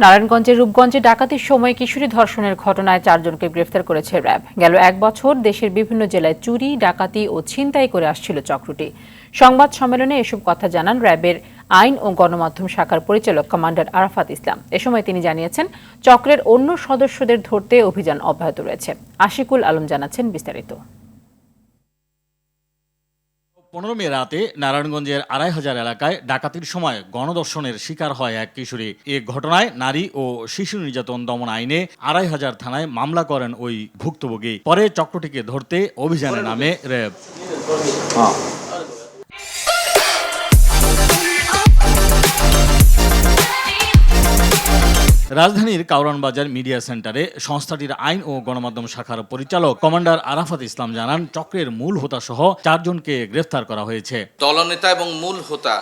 নারায়ণগঞ্জের রূপগঞ্জে ডাকাতির সময় কিশোরী ধর্ষণের ঘটনায় 4 জনকে গ্রেফতার করেছে র্যাব। গেল এক বছর দেশের বিভিন্ন জেলায় চুরি, ডাকাতি ও ছিনতাই করে আসছিল চক্রটি। সংবাদ সম্মেলনে এসব কথা জানান র্যাবের আইন ও গণমাধ্যম শাখার পরিচালক কমান্ডার আরাফাত ইসলাম। এ সময় তিনি জানিয়েছেন, চক্রের অন্য সদস্যদের ধরতে অভিযান অব্যাহত রয়েছে। আশিকুল আলম জানাচ্ছেন বিস্তারিত। 15 মে রাতে নারায়ণগঞ্জের 2500 এলাকায় ডাকাতির সময় গণধর্ষণের শিকার হয় এক কিশোরী। এ ঘটনায় নারী ও শিশু নির্যাতন দমন আইনে 2500 থানায় মামলা করেন ওই ভুক্তভোগী। পরে চক্রটিকে ধরতে অভিযানে নামে র্যাব। রাজধানীর কাউরান বাজার মিডিয়া সেন্টারে সংস্থাটির আইন ও গণমাধ্যম শাখার পরিচালক কমান্ডার আরাফাত ইসলাম জানান, চক্রের মূল হোতা সহ 4 জনকে গ্রেফতার করা হয়েছে। দলনেতা এবং মূল হোতা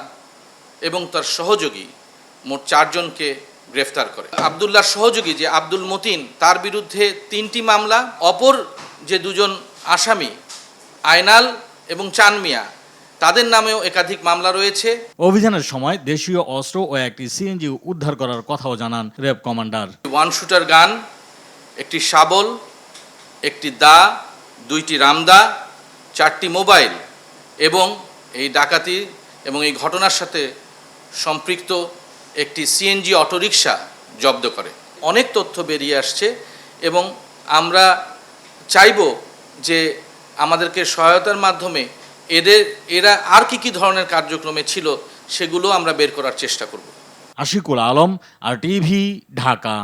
এবং তার সহযোগী মোট 4 জনকে গ্রেফতার করে। আব্দুল্লাহর সহযোগী যে আব্দুল মতিন, তার বিরুদ্ধে 3টি মামলা, অপর যে 2 জন আসামি আয়নাল এবং চানমিয়া, তাদের নামেও একাধিক মামলা রয়েছে। অভিযানের সময় দেশীয় অস্ত্র ও একটি সিএনজি উদ্ধার করার কথাও জানান র্যাব কমান্ডার। 1 শুটার গান, একটি শাবল, একটি দা, 2টি রামদা, 4টি মোবাইল এবং এই ডাকাতি এবং এই ঘটনার সাথে সম্পৃক্ত একটি সিএনজি অটোরিকশা জব্দ করে। অনেক তথ্য বেরিয়ে আসছে এবং আমরা চাইব যে আমাদেরকে সহায়তার মাধ্যমে এরা আর কি ধরনের কার্যক্রমে ছিল সেগুলো আমরা বের করার চেষ্টা করব। আশিকুল আলম, আর টিভি, ঢাকা।